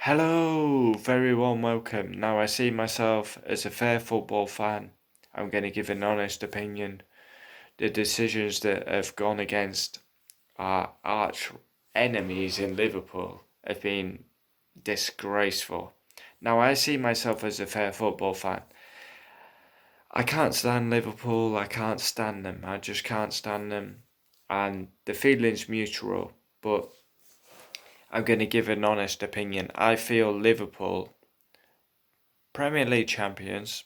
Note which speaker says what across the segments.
Speaker 1: Hello, very warm welcome. Now, I see myself as a fair football fan. I'm going to give an honest opinion. The decisions that have gone against our arch enemies in Liverpool have been disgraceful. Now, I see myself as a fair football fan. I can't stand Liverpool. I can't stand them. I just can't stand them. And the feeling's mutual, but I'm going to give an honest opinion. I feel Liverpool, Premier League champions,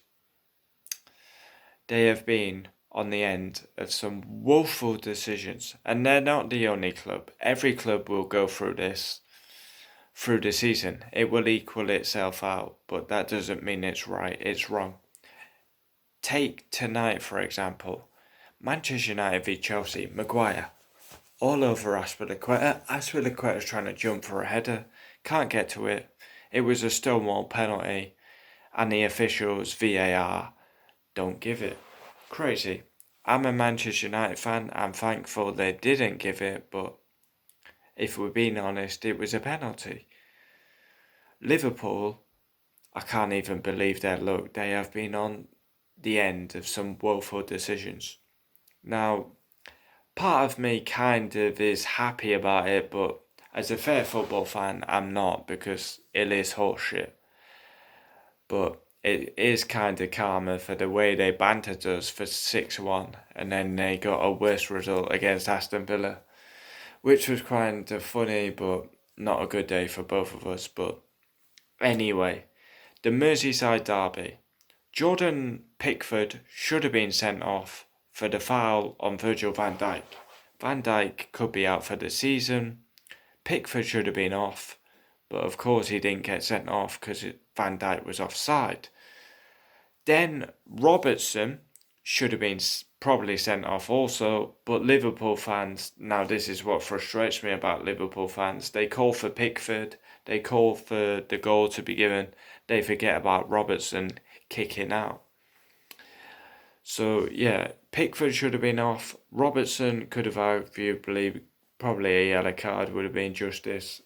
Speaker 1: they have been on the end of some woeful decisions, and they're not the only club. Every club will go through this through the season. It will equal itself out, but that doesn't mean it's right, it's wrong. Take tonight, for example. Manchester United v Chelsea. Maguire. All over Aspilicueta. Aspilicueta's trying to jump for a header. Can't get to it. It was a stonewall penalty, and the officials, VAR, don't give it. Crazy. I'm a Manchester United fan. I'm thankful they didn't give it, but if we're being honest, it was a penalty. Liverpool, I can't even believe their luck. They have been on the end of some woeful decisions. Now, part of me kind of is happy about it, but as a fair football fan, I'm not because it is horseshit. But it is kind of karma for the way they bantered us for 6-1, and then they got a worse result against Aston Villa, which was kind of funny, but not a good day for both of us. But anyway, the Merseyside derby. Jordan Pickford should have been sent off for the foul on Virgil van Dijk. Van Dijk could be out for the season. Pickford should have been off, but of course he didn't get sent off because Van Dijk was offside. Then Robertson should have been probably sent off also, but Liverpool fans, now this is what frustrates me about Liverpool fans, they call for Pickford, they call for the goal to be given, they forget about Robertson kicking out. So yeah, Pickford should have been off, Robertson could have arguably, probably a yellow card would have been justice.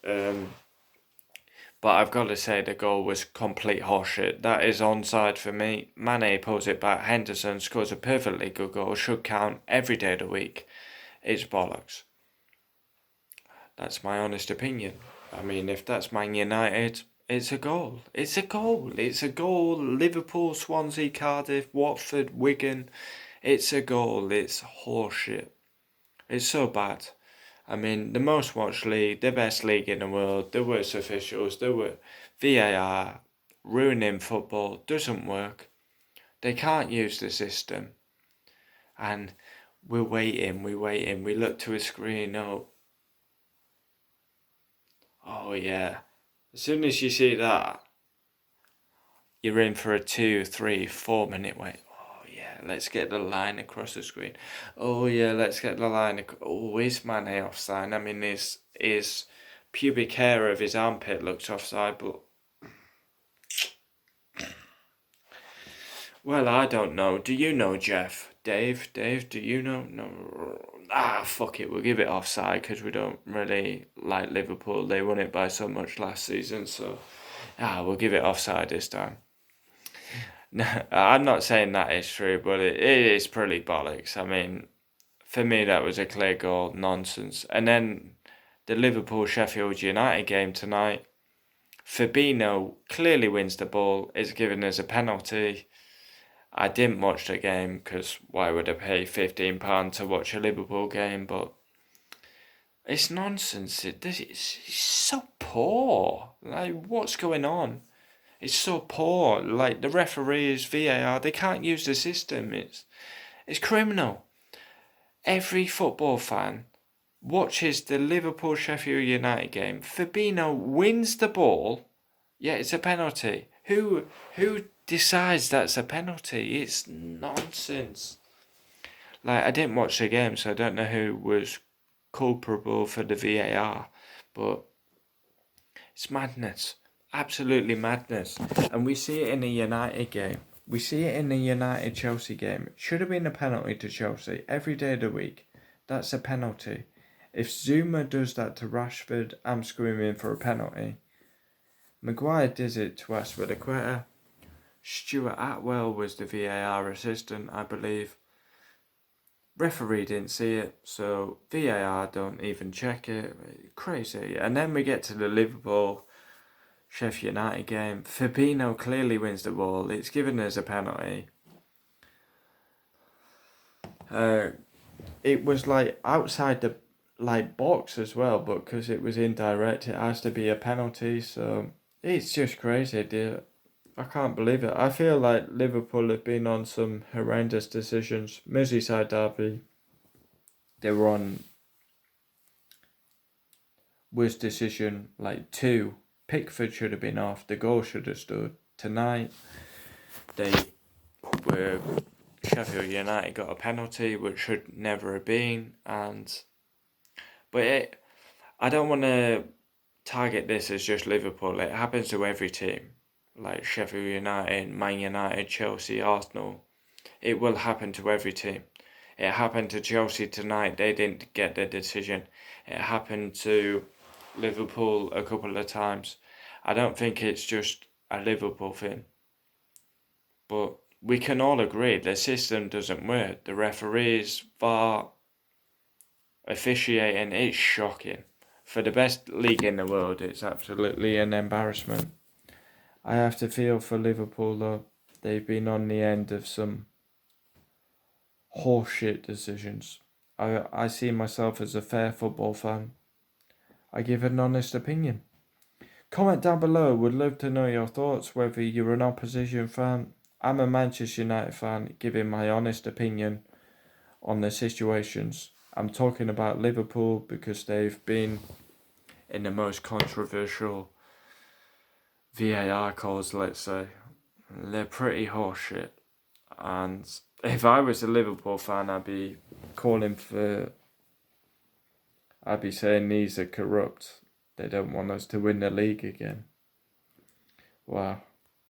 Speaker 1: But I've got to say the goal was complete horseshit. That is onside for me. Mane pulls it back. Henderson scores a perfectly good goal. Should count every day of the week. It's bollocks. That's my honest opinion. I mean, if that's Man United, it's a goal. It's a goal. It's a goal. Liverpool, Swansea, Cardiff, Watford, Wigan. It's a goal. It's horseshit. It's so bad. I mean, the most watched league, the best league in the world, the worst officials, the worst VAR, ruining football, doesn't work. They can't use the system. And we're waiting, we look to a screen, oh yeah. As soon as you see that, you're in for a 2, 3, 4 minute wait. Yeah, let's get the line across the screen. Oh yeah, let's get the line. Oh, is Mane offside? I mean, his pubic hair of his armpit looks offside, but well, I don't know. Do you know, Jeff? Dave, do you know? No. Fuck it. We'll give it offside because we don't really like Liverpool. They won it by so much last season, so we'll give it offside this time. No, I'm not saying that is true, but it is pretty bollocks. I mean, for me, that was a clear goal, nonsense. And then the Liverpool Sheffield United game tonight, Fabinho clearly wins the ball, is given as a penalty. I didn't watch the game because why would I pay £15 to watch a Liverpool game? But it's nonsense. It's so poor. Like, what's going on? It's so poor. Like, the referees, VAR, they can't use the system. It's criminal. Every football fan watches the Liverpool Sheffield United game. Fabinho wins the ball, yet it's a penalty. Who decides that's a penalty? It's nonsense. Like, I didn't watch the game, so I don't know who was culpable for the VAR, but it's madness. Absolutely madness. And we see it in the United game. We see it in the United Chelsea game. It should have been a penalty to Chelsea every day of the week. That's a penalty. If Zuma does that to Rashford, I'm screaming for a penalty. Maguire did it to Aspilicueta. Stuart Atwell was the VAR assistant, I believe. Referee didn't see it, so VAR don't even check it. Crazy. And then we get to the Liverpool Sheffield United game. Fabinho clearly wins the ball. It's given as a penalty. It was like outside the box as well, but because it was indirect, it has to be a penalty. So it's just crazy, dear. I can't believe it. I feel like Liverpool have been on some horrendous decisions. Merseyside derby, they were on worst decision like 2. Pickford should have been off. The goal should have stood. Tonight, they were Sheffield United got a penalty which should never have been, but I don't want to target this as just Liverpool. It happens to every team, like Sheffield United, Man United, Chelsea, Arsenal. It will happen to every team. It happened to Chelsea tonight. They didn't get their decision. It happened to Liverpool a couple of times. I don't think it's just a Liverpool thing, but we can all agree the system doesn't work. The referees, VAR, officiating, it's shocking. For the best league in the world, it's absolutely an embarrassment. I have to feel for Liverpool though. They've been on the end of some horseshit decisions. I see myself as a fair football fan. I give an honest opinion. Comment down below, would love to know your thoughts, whether you're an opposition fan. I'm a Manchester United fan, giving my honest opinion on the situations. I'm talking about Liverpool because they've been in the most controversial VAR calls, let's say. They're pretty horseshit. And if I was a Liverpool fan, I'd be saying these are corrupt. They don't want us to win the league again. Wow.